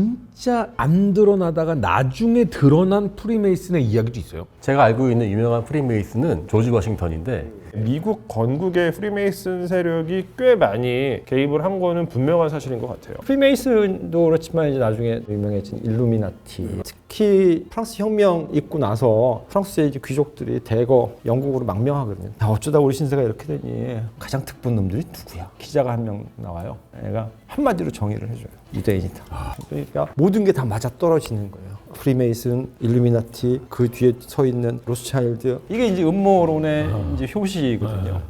진짜 안 드러나다가 나중에 드러난 프리메이슨의 이야기도 있어요. 제가 알고 있는 유명한 프리메이슨은 조지 워싱턴인데 미국 건국의 프리메이슨 세력이 꽤 많이 개입을 한 거는 분명한 사실인 것 같아요. 프리메이슨도 그렇지만 이제 나중에 유명해진 일루미나티, 특히 프랑스 혁명 있고 나서 프랑스의 이제 귀족들이 대거 영국으로 망명하거든요. 어쩌다 우리 신세가 이렇게 되니? 가장 특분 놈들이 누구야? 기자가 한 명 나와요. 얘가 한마디로 정의를 해줘요. 유대인이다. 그러니까 모든 게 다 맞아 떨어지는 거예요. 프리메이슨, 일루미나티, 그 뒤에 서 있는 로스차일드, 이게 이제 음모론의 이제 효시거든요.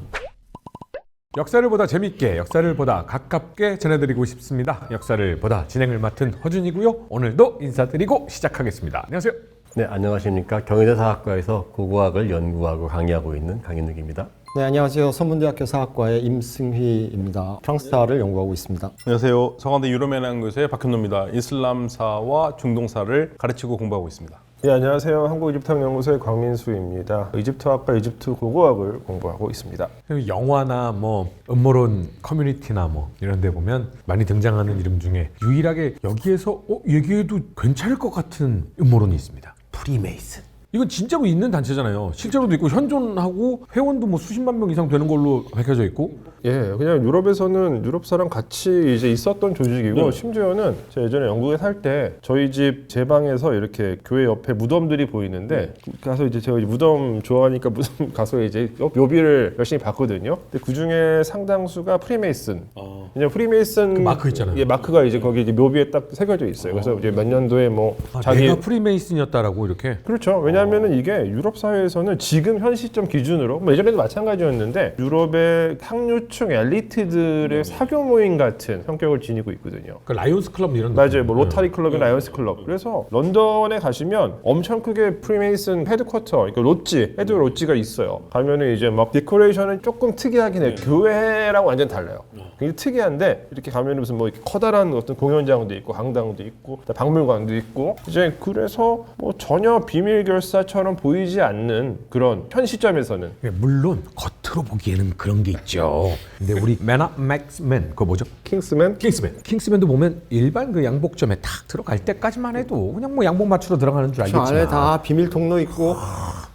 역사를 보다 재밌게, 역사를 보다 가깝게 전해드리고 싶습니다. 역사를 보다 진행을 맡은 허준이고요. 오늘도 인사드리고 시작하겠습니다. 안녕하세요. 네, 안녕하십니까. 경희대사학과에서 고고학을 연구하고 강의하고 있는 강인욱입니다. 네, 안녕하세요. 선문대학교 사학과의 임승휘입니다. 프랑스사를 연구하고 있습니다. 안녕하세요. 서강대 유럽연합연구소의 박현노입니다. 이슬람사와 중동사를 가르치고 공부하고 있습니다. 네, 안녕하세요. 한국이집트학연구소의 광민수입니다. 이집트학과 이집트 고고학을 공부하고 있습니다. 영화나 뭐 음모론 커뮤니티나 뭐 이런 데 보면 많이 등장하는 이름 중에 유일하게 여기에서 얘기해도 괜찮을 것 같은 음모론이 있습니다. 프리메이슨. 이건 진짜로 있는 단체잖아요. 실제로도 있고 현존하고 회원도 뭐 수십만 명 이상 되는 걸로 밝혀져 있고. 예, 그냥 유럽에서는 유럽 사람 같이 이제 있었던 조직이고 심지어는 제가 예전에 영국에 살 때 저희 집 제 방에서 이렇게 교회 옆에 무덤들이 보이는데 가서 이제 제가 무덤 좋아하니까 무덤 가서 이제 묘비를 열심히 봤거든요. 근데 그 중에 상당수가 프리메이슨. 왜냐면 프리메이슨 그 마크 있잖아요. 예, 마크가 이제 거기 이제 묘비에 딱 새겨져 있어요. 그래서 이제 몇 년도에 뭐 내가 프리메이슨이었다라고 이렇게. 그렇죠. 왜냐하면은 이게 유럽 사회에서는 지금 현 시점 기준으로 뭐 예전에도 마찬가지였는데 유럽의 상류층 엘리트들의 사교 모임 같은 성격을 지니고 있거든요. 그 라이온스 클럽 이런. 맞아요. 뭐 로타리 클럽이나 라이언스 클럽. 그래서 런던에 가시면 엄청 크게 프리메이슨 헤드쿼터, 그러니까 로지, 헤드 로지가 있어요. 가면은 이제 막 데코레이션은 조금 특이하긴 해요. 교회랑 완전 달라요. 굉장히 특이한데 이렇게 가면은 무슨 뭐 이렇게 커다란 어떤 공연장도 있고 강당도 있고 박물관도 있고 이제 그래서 뭐 전혀 비밀 결사처럼 보이지 않는 그런 현 시점에서는 물론 겉으로 보기에는 그런 게 있죠. 근데 우리 맥스맨 그거 뭐죠? 킹스맨? 킹스맨도 보면 일반 그 양복점에 탁 들어갈 때까지만 해도 그냥 뭐 양복 맞추러 들어가는 줄 저 알겠지만 안에 다 비밀 통로 있고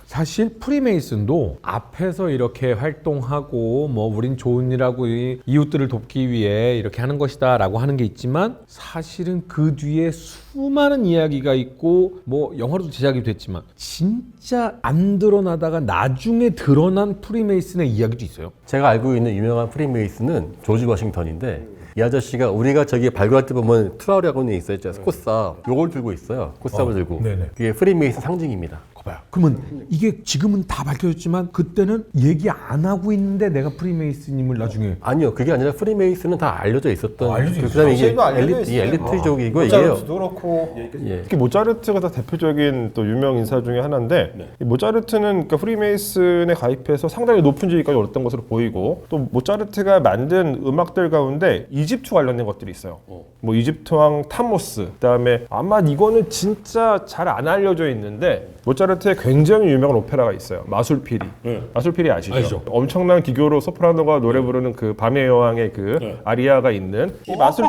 사실 프리메이슨도 앞에서 이렇게 활동하고 뭐 우린 좋은 일하고 이웃들을 돕기 위해 이렇게 하는 것이다 라고 하는 게 있지만 사실은 그 뒤에 수많은 이야기가 있고 뭐 영화로도 제작이 됐지만 진짜 안 드러나다가 나중에 드러난 프리메이슨의 이야기도 있어요. 제가 알고 있는 유명한 프리메이슨은 조지 워싱턴인데 이 아저씨가 우리가 저기 발굴할 때 보면 트라우리아곤에 있어있죠. 코사 요걸 들고 있어요. 코사를 들고. 네네. 그게 프리메이슨 상징입니다. 봐요. 그러면 이게 지금은 다 밝혀졌지만 그때는 얘기 안 하고 있는데 내가 프리메이슨임을 나중에. 아니요, 그게 아니라 프리메이슨은 다 알려져 있었던. 알려져 그다음에 이게 실도 알려져 있어요. 엘리트족이고 이게요. 모차르트도 그렇고 예. 특히 모차르트가 다 대표적인 또 유명 인사 중에 하나인데 이 모차르트는 그러니까 프리메이슨에 가입해서 상당히 높은 지위까지 올랐던 것으로 보이고 또 모차르트가 만든 음악들 가운데 이집트 관련된 것들이 있어요. 뭐 이집트 왕 타모스, 그다음에 아마 이거는 진짜 잘 안 알려져 있는데 모차르트의 굉장히 유명한 오페라가 있어요. 마술피리. 마술피리 아시죠? 알죠. 엄청난 기교로 소프라노가 노래 부르는 그 밤의 여왕의 그 아리아가 있는 이 마술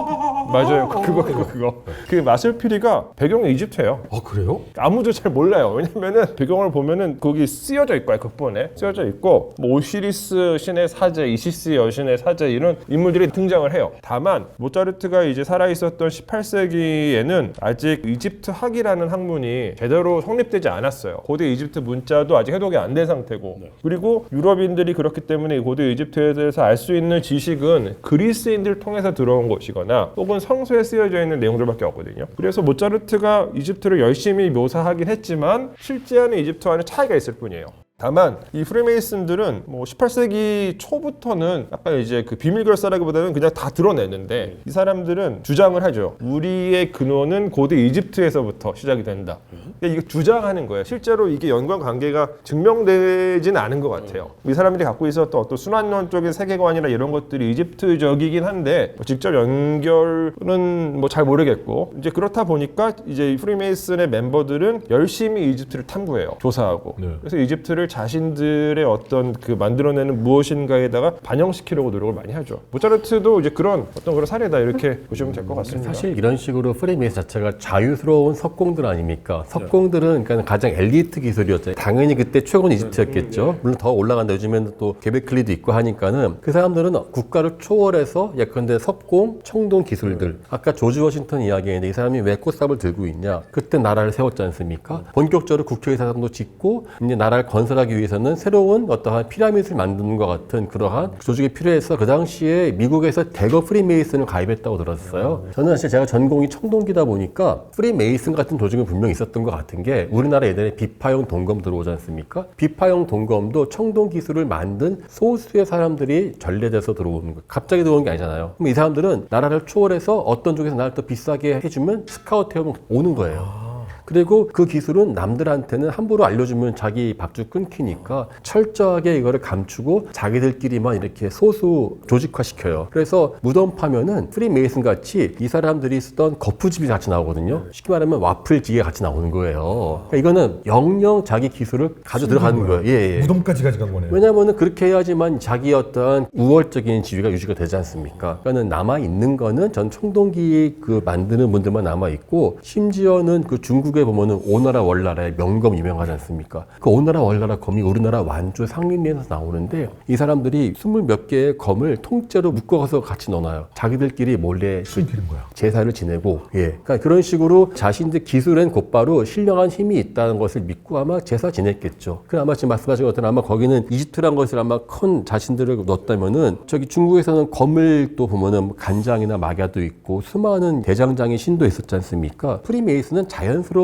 맞아요. 그거. 그 마술피리가 배경이 이집트예요. 아 그래요? 아무도 잘 몰라요. 왜냐면은 배경을 보면은 거기 쓰여져 있고 극본에 쓰여져 있고 뭐 오시리스 신의 사제, 이시스 여신의 사제 이런 인물들이 등장을 해요. 다만 모차르트가 이제 살아 있었던 18세기에는 아직 이집트 학이라는 학문이 제대로 성립되지 않았어요. 고대 이집트 문자도 아직 해독이 안 된 상태고 그리고 유럽인들이 그렇기 때문에 고대 이집트에 대해서 알 수 있는 지식은 그리스인들 통해서 들어온 것이거나 혹은 성서에 쓰여져 있는 내용들밖에 없거든요. 그래서 모차르트가 이집트를 열심히 묘사하긴 했지만 실제와는 이집트와는 차이가 있을 뿐이에요. 다만 이 프리메이슨들은 뭐 18세기 초부터는 약간 이제 그 비밀 결사라기보다는 그냥 다 드러내는데 이 사람들은 주장을 하죠. 우리의 근원은 고대 이집트에서부터 시작이 된다. 이거 주장하는 거예요. 실제로 이게 연관 관계가 증명되지는 않은 것 같아요. 이 사람들이 갖고 있었던 어떤 순환론적인 세계관이나 이런 것들이 이집트적이긴 한데 뭐 직접 연결은 뭐 잘 모르겠고 이제 그렇다 보니까 이제 이 프리메이슨의 멤버들은 열심히 이집트를 탐구해요. 조사하고. 그래서 이집트를 자신들의 어떤 그 만들어내는 무엇인가에다가 반영시키려고 노력을 많이 하죠. 모차르트도 이제 그런 어떤 그런 사례다 이렇게 보시면 될 것 같습니다. 사실 이런 식으로 프리메이슨 자체가 자유스러운 석공들 아닙니까? 석공들은 그러니까 가장 엘리트 기술이었죠. 당연히 그때 최고는 이집트였겠죠. 물론 더 올라간다. 요즘에는 또 게베클리도 있고 하니까는 그 사람들은 국가를 초월해서 예컨대 석공, 청동 기술들. 아까 조지 워싱턴 이야기했는데 이 사람이 왜 꽃삽을 들고 있냐? 그때 나라를 세웠지 않습니까? 본격적으로 국회의사당도 짓고 이제 나라를 건설하기 위해서는 새로운 어떠한 피라미드를 만드는 것 같은 그러한 조직이 필요해서 그 당시에 미국에서 대거 프리메이슨을 가입했다고 들었어요. 저는 사실 제가 전공이 청동기다 보니까 프리메이슨 같은 조직은 분명히 있었던 것 같은 게 우리나라 예전에 비파형 동검 들어오지 않습니까? 비파형 동검도 청동 기술을 만든 소수의 사람들이 전래돼서 들어오는 거예요. 갑자기 들어오는 게 아니잖아요. 그럼 이 사람들은 나라를 초월해서 어떤 쪽에서 나를 더 비싸게 해주면 스카우트 해오면 오는 거예요. 그리고 그 기술은 남들한테는 함부로 알려주면 자기 밥줄 끊기니까 철저하게 이거를 감추고 자기들끼리만 이렇게 소수 조직화시켜요. 그래서 무덤 파면은 프리메이슨 같이 이 사람들이 쓰던 거푸집이 같이 나오거든요. 쉽게 말하면 와플 기계 같이 나오는 거예요. 그러니까 이거는 영영 자기 기술을 가져 들어가는 거예요. 예, 예. 무덤까지 가져간 거네요. 왜냐하면 그렇게 해야지만 자기 어떤 우월적인 지위가 유지가 되지 않습니까? 그러니까는 남아 있는 거는 전 청동기 그 만드는 분들만 남아 있고 심지어는 그 중국에 보면은 오나라 월나라의 명검 유명하지 않습니까? 그 오나라 월나라 검이 우리나라 완주 상림리에서 나오는데 이 사람들이 20몇 개의 검을 통째로 묶어서 같이 넣어놔요. 자기들끼리 몰래 숨기는 거야. 제사를 지내고, 예. 그러니까 그런 식으로 자신들 기술엔 곧바로 신령한 힘이 있다는 것을 믿고 아마 제사 지냈겠죠. 그 아마 지금 말씀하신 것처럼 아마 거기는 이집트란 것을 아마 큰 자신들을 넣었다면은 저기 중국에서는 검을 또 보면은 간장이나 마갸도 있고 수많은 대장장의 신도 있었지 않습니까? 프리메이슨은 자연스러운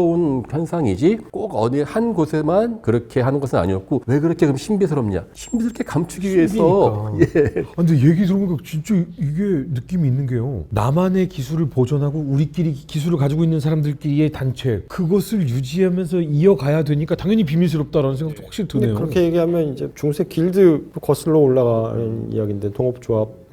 현상이지 꼭 어디 한 곳에만 그렇게 하는 것은 아니었고 왜 그렇게 그럼 신비스럽냐? 신비스럽게 감추기 위해서 예. 근데 얘기 들어보니까 진짜 이게 느낌이 있는 게요. 나만의 기술을 보존하고 우리끼리 기술을 가지고 있는 사람들끼리의 단체 그것을 유지하면서 이어가야 되니까 당연히 비밀스럽다라는 생각도 확실히 드네요. 그렇게 얘기하면 이제 중세 길드 거슬러 올라가는 이야기인데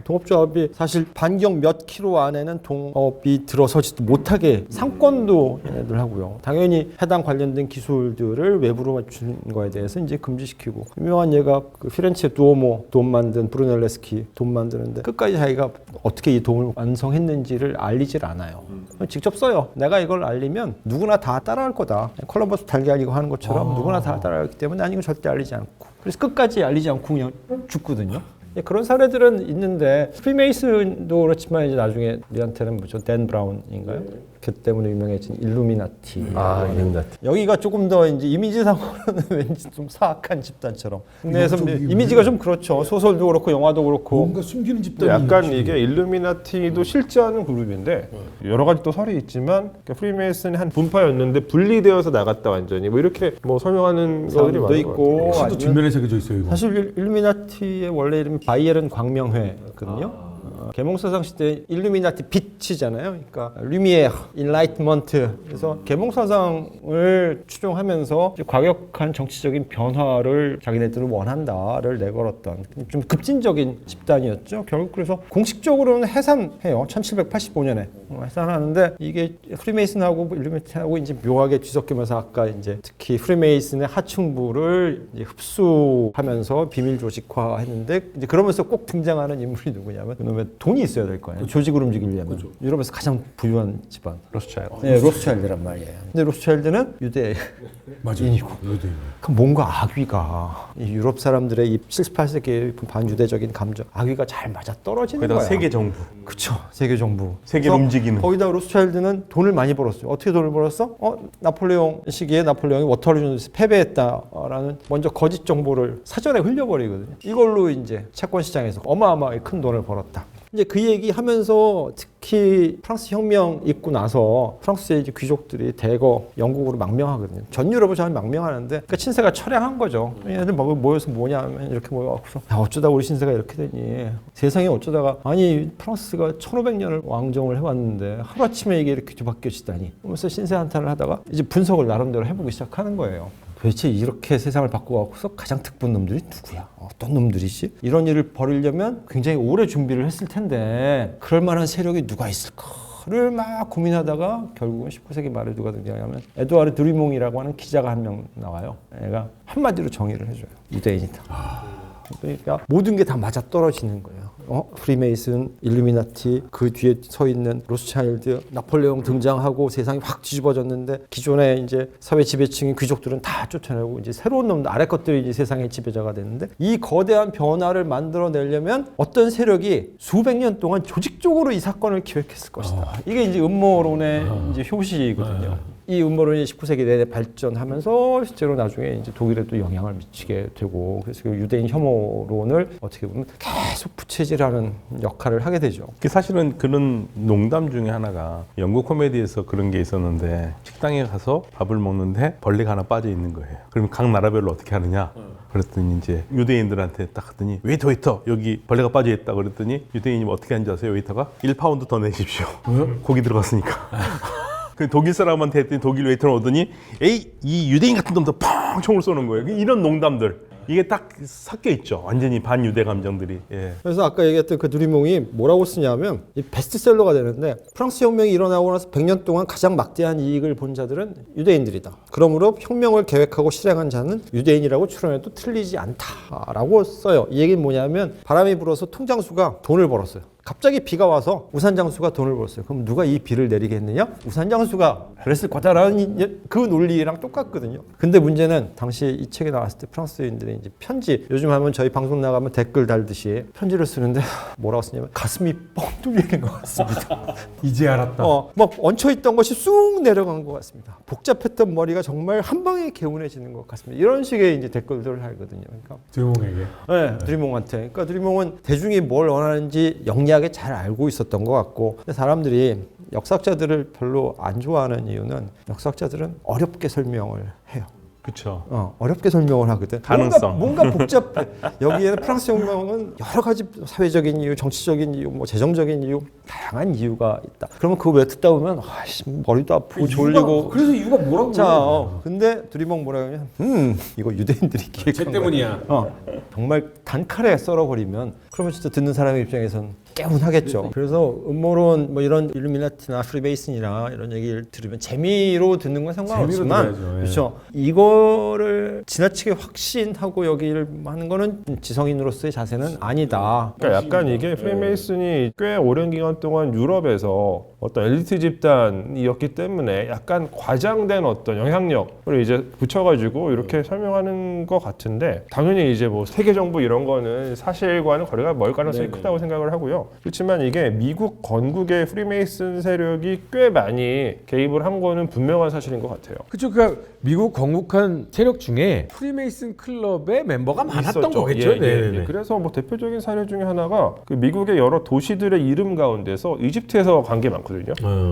동업조합이 사실 반경 몇 킬로 안에는 동업이 들어서지도 못하게 상권도 얘네들 하고요. 당연히 해당 관련된 기술들을 외부로 맞추는 거에 대해서 이제 금지시키고 유명한 예가 그 피렌체 두오모 돔 만든 브루넬레스키 돔 만드는데 끝까지 자기가 어떻게 이 돔을 완성했는지를 알리질 않아요. 직접 써요. 내가 이걸 알리면 누구나 다 따라할 거다. 콜럼버스 달걀 이거 하는 것처럼 누구나 다 따라하기 때문에 난 이거 절대 알리지 않고 그래서 끝까지 알리지 않고 그냥 죽거든요. 그런 사례들은 있는데 프리메이슨도 그렇지만 이제 나중에 우리한테는 뭐죠? 댄 브라운인가요? 그 때문에 유명해진 일루미나티. 일루미나티. 여기가 조금 더 이제 이미지상으로는 왠지 좀 사악한 집단처럼. 국내에서 이미지가 좀 그렇죠. 소설도 그렇고 영화도 그렇고. 뭔가 숨기는 집단이 약간 이게 일루미나티도 실제하는 그룹인데 여러 가지 또 설이 있지만 프리메이슨이 한 분파였는데 분리되어서 나갔다 완전히 뭐 이렇게 뭐 설명하는 것들이 많은 있고 시도 뒷면에 새겨져 있어요. 이거. 사실 일루미나티의 원래 이름이 바이에른 광명회거든요. 계몽사상 시대 일루미나티 빛이잖아요. 그러니까 루미에르, 인라이트먼트. 그래서 계몽사상을 추종하면서 과격한 정치적인 변화를 자기네들은 원한다를 내걸었던 좀 급진적인 집단이었죠. 결국 그래서 공식적으로는 해산해요. 1785년에 해산하는데 이게 프리메이슨하고 일루미나티하고 이제 묘하게 뒤섞이면서 아까 이제 특히 프리메이슨의 하층부를 이제 흡수하면서 비밀 조직화했는데 이제 그러면서 꼭 등장하는 인물이 누구냐면 그놈의 돈이 있어야 될 거 아니에요. 조직을 움직이려면. 유럽에서 가장 부유한 집안. 로스차일드. 네, 로스차일드란 말이에요. 근데 로스차일드는 유대인이고. 그럼 뭔가 악귀가 이 유럽 사람들의 이 78세기 반유대적인 감정, 악귀가 잘 맞아 떨어지는 거야. 세계 정부. 그쵸. 세계 정부. 세계를 움직이는. 거기다 로스차일드는 돈을 많이 벌었어요. 어떻게 돈을 벌었어? 나폴레옹 시기에 나폴레옹이 워터루전에서 패배했다라는 먼저 거짓 정보를 사전에 흘려버리거든요. 이걸로 이제 채권 시장에서 어마어마하게 큰 돈을 벌었다. 이제 그 얘기 하면서 특히 프랑스 혁명 있고 나서 프랑스의 이제 귀족들이 대거 영국으로 망명하거든요. 전 유럽을 잘 망명하는데 그러니까 친세가 처량한 거죠. 얘네들 모여서 뭐냐 하면 이렇게 모여갖고서 야, 어쩌다 우리 신세가 이렇게 되니 세상에 어쩌다가 아니 프랑스가 1500년을 왕정을 해왔는데 하루아침에 이게 이렇게 뒤바뀌어지다니 하면서 신세 한탄을 하다가 이제 분석을 나름대로 해보기 시작하는 거예요. 도대체 이렇게 세상을 바꿔갖고서 가장 특본 놈들이 누구야? 어떤 놈들이지? 이런 일을 벌이려면 굉장히 오래 준비를 했을 텐데 그럴 만한 세력이 누가 있을까? 를 막 고민하다가 결국은 19세기 말에 누가 등장하냐면 에드와르 드리몽이라고 하는 기자가 한 명 나와요. 얘가 한마디로 정의를 해줘요. 유대인이다. 그러니까 모든 게 다 맞아 떨어지는 거예요. 프리메이슨, 일루미나티, 그 뒤에 서 있는 로스차일드, 나폴레옹 등장하고 세상이 확 뒤집어졌는데 기존의 이제 사회 지배층인 귀족들은 다 쫓아내고 이제 새로운 놈들 아래 것들이 이제 세상의 지배자가 됐는데 이 거대한 변화를 만들어내려면 어떤 세력이 수백 년 동안 조직적으로 이 사건을 기획했을 것이다. 이게 이제 음모론의 이제 효시거든요. 이 음모론이 19세기 내내 발전하면서 실제로 나중에 이제 독일에도 영향을 미치게 되고 그래서 그 유대인 혐오론을 어떻게 보면 계속 부채질하는 역할을 하게 되죠. 사실은 그런 농담 중에 하나가 영국 코미디에서 그런 게 있었는데 식당에 가서 밥을 먹는데 벌레가 하나 빠져 있는 거예요. 그러면 각 나라별로 어떻게 하느냐? 그랬더니 이제 유대인들한테 딱 하더니 웨이터 여기 벌레가 빠져 있다 그랬더니 유대인이 어떻게 하는지 아세요? 웨이터가 1파운드 더 내십시오. 고기 들어갔으니까. 그 독일 사람한테 했더니 독일 웨이터는 오더니 에이 이 유대인 같은 놈도 펑 총을 쏘는 거예요. 이런 농담들 이게 딱 섞여 있죠. 완전히 반유대 감정들이. 예. 그래서 아까 얘기했던 그 드리몽이 뭐라고 쓰냐면 이 베스트셀러가 되는데 프랑스 혁명이 일어나고 나서 100년 동안 가장 막대한 이익을 본 자들은 유대인들이다. 그러므로 혁명을 계획하고 실행한 자는 유대인이라고 추론해도 틀리지 않다라고 써요. 이 얘기는 뭐냐면 바람이 불어서 통장수가 돈을 벌었어요. 갑자기 비가 와서 우산장수가 돈을 벌었어요. 그럼 누가 이 비를 내리겠느냐? 우산장수가 그랬을 거다라는 그 논리랑 똑같거든요. 근데 문제는 당시 이 책이 나왔을 때 프랑스인들이 이제 편지, 요즘 하면 저희 방송 나가면 댓글 달듯이 편지를 쓰는데 뭐라고 쓰냐면 가슴이 뻥 뚫리는 것 같습니다. 이제 알았다. 막 얹혀있던 것이 쑥 내려간 것 같습니다. 복잡했던 머리가 정말 한 방에 개운해지는 것 같습니다. 이런 식의 이제 댓글들을 하거든요. 그러니까 드리몽에게. 네, 드리몽한테. 그러니까 드리몽은 대중이 뭘 원하는지 영리하게 잘 알고 있었던 것 같고, 근데 사람들이 역사학자들을 별로 안 좋아하는 이유는 역사학자들은 어렵게 설명을 해요. 그렇죠. 어렵게 설명을 하거든. 가능성. 뭔가 복잡해. 여기에는 프랑스 혁명은 여러 가지 사회적인 이유, 정치적인 이유, 뭐 재정적인 이유, 다양한 이유가 있다. 그러면 그거 왜 듣다 보면 머리도 아프고 졸리고. 그래서 이유가 뭐라고? 자, 근데 드리몽 뭐라 그러냐면, 이거 유대인들이 기획한 쟤 때문이야. 거야. 정말 단칼에 썰어버리면 그러면 진짜 듣는 사람의 입장에선 개운하겠죠. 그래서 음모론 뭐 이런 일루미나티나 프리메이슨이나 이런 얘기를 들으면 재미로 듣는 건 상관없지만 재미로 들어야죠. 예. 그렇죠. 이거를 지나치게 확신하고 여기를 하는 거는 지성인으로서의 자세는 아니다. 그러니까 약간 이게 프리메이슨이 꽤 오랜 기간 동안 유럽에서 어떤 엘리트 집단이었기 때문에 약간 과장된 어떤 영향력을 이제 붙여가지고 이렇게 설명하는 것 같은데, 당연히 이제 뭐 세계 정부 이런 거는 사실과는 거리가 멀 가능성이 크다고 생각을 하고요. 그렇지만 이게 미국 건국의 프리메이슨 세력이 꽤 많이 개입을 한 거는 분명한 사실인 것 같아요. 그렇죠. 그러니까 미국 건국한 세력 중에 프리메이슨 클럽의 멤버가 많았던 있었죠. 거겠죠. 예, 네네네. 그래서 뭐 대표적인 사례 중에 하나가 그 미국의 여러 도시들의 이름 가운데서 이집트에서 간 게 많거든요.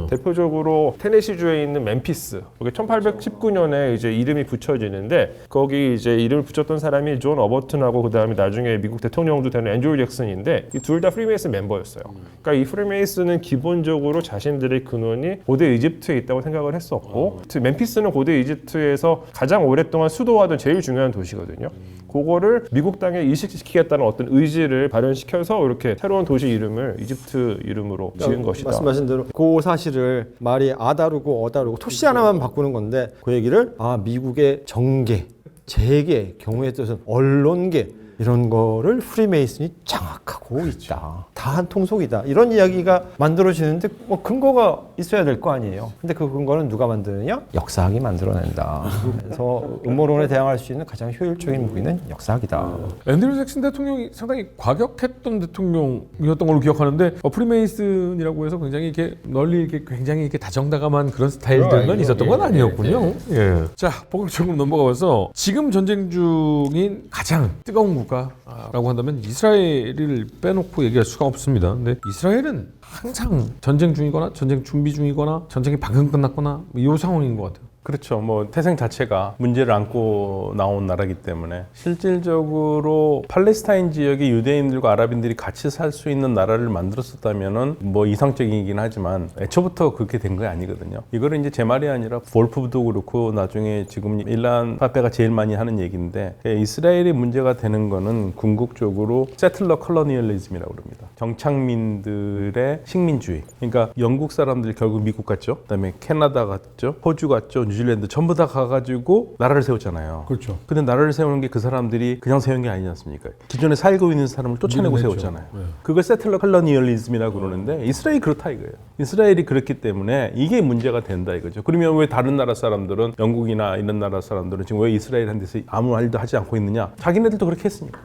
대표적으로 테네시주에 있는 멤피스. 여기 1819년에 이제 이름이 붙여지는데 거기 이제 이름을 붙였던 사람이 존 어버튼하고 그 다음에 나중에 미국 대통령도 되는 앤드류 잭슨인데 이 둘 다 프리메이슨 멤버였어요. 그러니까 이 프리메이슨은 기본적으로 자신들의 근원이 고대 이집트에 있다고 생각을 했었고, 멤피스는 고대 이집트에서 가장 오랫동안 수도하던 제일 중요한 도시거든요. 그거를 미국 땅에 이식시키겠다는 어떤 의지를 발현시켜서 이렇게 새로운 도시 이름을 이집트 이름으로 지은 것이다. 말씀하신 대로 그 사실을 말이 아다르고 어다르고 토시 하나만 바꾸는 건데 그 얘기를 미국의 정계, 재계, 경우에 따라서 언론계 이런 거를 프리메이슨이 장악하고 있다. 다 한 통속이다. 이런 이야기가 만들어지는데 뭐 근거가 있어야 될 거 아니에요. 근데 그 근거는 누가 만드느냐? 역사학이 만들어낸다. 그래서 음모론에 대항할 수 있는 가장 효율적인 무기는 역사학이다. 앤드류 잭슨 대통령이 상당히 과격했던 대통령이었던 걸로 기억하는데 프리메이슨이라고 해서 굉장히 이렇게 널리 이렇게 굉장히 이렇게 다정다감한 그런 스타일들만 있었던 건 아니었군요. 예. 자, 본격적으로 넘어가서 지금 전쟁 중인 가장 뜨거운 국가라고 한다면 이스라엘을 빼놓고 얘기할 수가 없습니다. 근데 이스라엘은 항상 전쟁 중이거나 전쟁 준비 중이거나 전쟁이 방금 끝났거나 이 상황인 것 같아요. 그렇죠. 뭐 태생 자체가 문제를 안고 나온 나라이기 때문에 실질적으로 팔레스타인 지역의 유대인들과 아랍인들이 같이 살 수 있는 나라를 만들었었다면은 뭐 이상적이긴 하지만 애초부터 그렇게 된 거 아니거든요. 이거를 이제 제 말이 아니라 볼프도 그렇고 나중에 지금 일란 파페가 제일 많이 하는 얘기인데 이스라엘이 문제가 되는 거는 궁극적으로 세틀러 컬러니얼리즘이라고 그럽니다. 정착민들의 식민주의. 그러니까 영국 사람들이 결국 미국 갔죠. 그다음에 캐나다 갔죠. 호주 갔죠. 뉴질랜드 전부 다 가가지고 나라를 세웠잖아요. 그렇죠. 근데 나라를 세우는 게 그 사람들이 그냥 세운 게 아니지 않습니까? 기존에 살고 있는 사람을 쫓아내고 밀어냈죠. 세웠잖아요. 네. 그걸 세틀러 컬러니얼리즘이라고 그러는데 이스라엘이 그렇다 이거예요. 이스라엘이 그렇기 때문에 이게 문제가 된다 이거죠. 그러면 왜 다른 나라 사람들은 영국이나 이런 나라 사람들은 지금 왜 이스라엘한테서 아무 말도 하지 않고 있느냐? 자기네들도 그렇게 했으니까.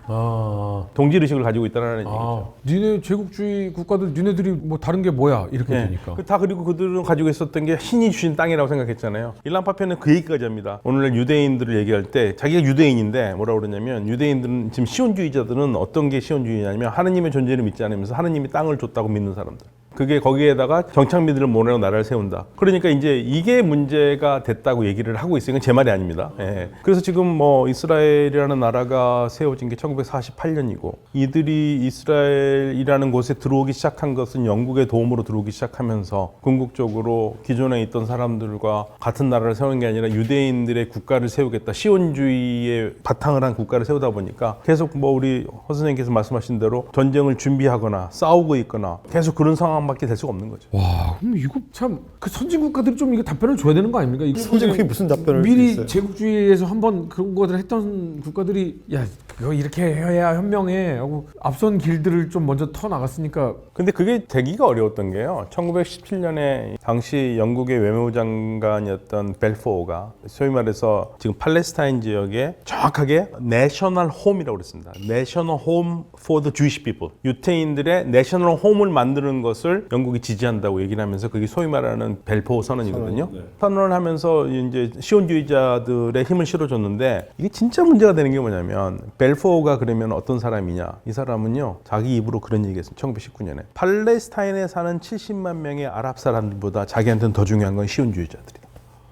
동질의식을 가지고 있다는 얘기죠. 니네 제국주의 국가들 니네들이 뭐 다른 게 뭐야 이렇게 되니까. 다 그리고 그들은 가지고 있었던 게 신이 주신 땅이라고 생각했잖아요. 일란 파페는 그 얘기까지 합니다. 오늘날 유대인들을 얘기할 때 자기가 유대인인데 뭐라고 그러냐면 유대인들은 지금 시온주의자들은 어떤 게 시온주의냐면 하느님의 존재를 믿지 않으면서 하느님이 땅을 줬다고 믿는 사람들. 그게 거기에다가 정착민들을 모내고 나라를 세운다. 그러니까 이제 이게 문제가 됐다고 얘기를 하고 있어요. 이건 제 말이 아닙니다. 예. 그래서 지금 뭐 이스라엘이라는 나라가 세워진 게 1948년이고 이들이 이스라엘이라는 곳에 들어오기 시작한 것은 영국의 도움으로 들어오기 시작하면서 궁극적으로 기존에 있던 사람들과 같은 나라를 세우는 게 아니라 유대인들의 국가를 세우겠다. 시온주의에 바탕을 한 국가를 세우다 보니까 계속 뭐 우리 허 선생님께서 말씀하신 대로 전쟁을 준비하거나 싸우고 있거나 계속 그런 상황 밖에 될 수가 없는 거죠. 와, 그럼 이거 참 그 선진 국가들이 좀 이거 답변을 줘야 되는 거 아닙니까? 이거 선진국이 무슨 답변을 미리 있어요? 제국주의에서 한번 그런 것들을 했던 국가들이 야 그거 이렇게 해야 현명해 하고 앞선 길들을 좀 먼저 터 나갔으니까. 근데 그게 되기가 어려웠던 게요. 1917년에 당시 영국의 외무장관이었던 벨포어가 소위 말해서 지금 팔레스타인 지역에 정확하게 내셔널 홈이라고 그랬습니다. 내셔널 홈 for the Jewish people. 유태인들의 내셔널 홈을 만드는 것을 영국이 지지한다고 얘기를 하면서 그게 소위 말하는 벨포어 선언이거든요. 선언을 하면서 이제 시온주의자들의 힘을 실어줬는데 이게 진짜 문제가 되는 게 뭐냐면 벨포어가 그러면 어떤 사람이냐? 이 사람은요. 자기 입으로 그런 얘기했습니다. 1919년에. 팔레스타인에 사는 70만 명의 아랍 사람들보다 자기한테는 더 중요한 건 시온주의자들이다.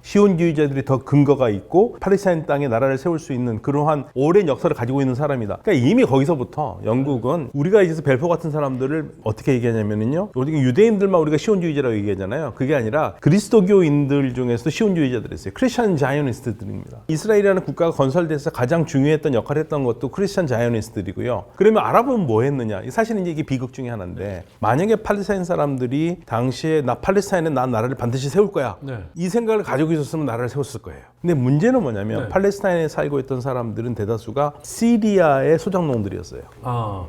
시온주의자들이 더 근거가 있고 팔레스타인 땅에 나라를 세울 수 있는 그러한 오랜 역사를 가지고 있는 사람이다. 그러니까 이미 거기서부터 영국은 우리가 이제 벨포 같은 사람들을 어떻게 얘기하냐면요. 유대인들만 우리가 시온주의자라고 얘기하잖아요. 그게 아니라 그리스도교인들 중에서도 시온주의자들이 있어요. 크리스천 자이오니스트들입니다. 이스라엘이라는 국가가 건설돼서 가장 중요했던 역할을 했던 것도 크리스천 자이오니스트들이고요. 그러면 아랍은 뭐 했느냐? 사실은 이게 비극 중에 하나인데 만약에 팔레스타인 사람들이 당시에 팔레스타인에 난 나라를 반드시 세울 거야. 네. 이 생각을 가지고 있었으면 나라를 세웠을 거예요. 근데 문제는 뭐냐면 팔레스타인에 살고 있던 사람들은 대다수가 시리아의 소작농들이었어요.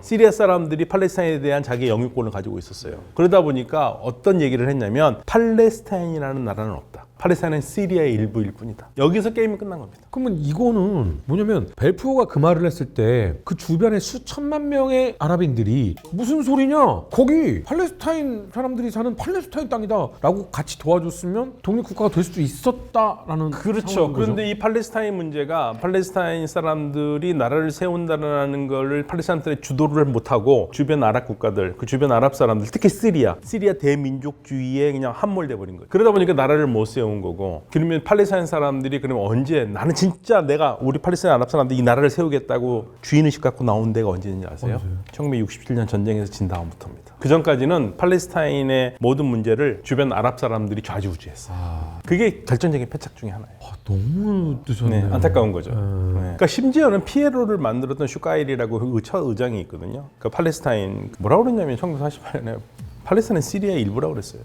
시리아 사람들이 팔레스타인에 대한 자기의 영유권을 가지고 있었어요. 그러다 보니까 어떤 얘기를 했냐면 팔레스타인이라는 나라는 없다. 팔레스타인은 시리아의 일부일 뿐이다. 여기서 게임이 끝난 겁니다. 그러면 이거는 뭐냐면 벨포어가 그 말을 했을 때 그 주변에 수천만 명의 아랍인들이 무슨 소리냐? 거기 팔레스타인 사람들이 사는 팔레스타인 땅이다 라고 같이 도와줬으면 독립국가가 될 수도 있었다라는 그렇죠. 상황인 거죠. 그런데 이 팔레스타인 문제가 팔레스타인 사람들이 나라를 세운다는 거를 팔레스타인들이 주도를 못하고 주변 아랍 국가들, 그 주변 아랍 사람들, 특히 시리아 대민족주의에 그냥 함몰돼 버린 거예요. 그러다 보니까 나라를 못 세운 거고. 그러면 팔레스타인 사람들이 그러면 언제 나는 진짜 내가 우리 팔레스타인 아랍 사람들이 이 나라를 세우겠다고 주인의식 갖고 나온 데가 언제인지 아세요? 1967년 전쟁에서 진 다음부터입니다. 그 전까지는 팔레스타인의 모든 문제를 주변 아랍 사람들이 좌지우지했어요. 그게 결정적인 패착 중에 하나예요. 너무 늦었네요. 네, 안타까운 거죠. 네. 그러니까 심지어는 피에로를 만들었던 슈가일이라고 첫 의장이 있거든요. 그 팔레스타인 뭐라고 그랬냐면 1948년에 팔레스타인 시리아의 일부라고 그랬어요.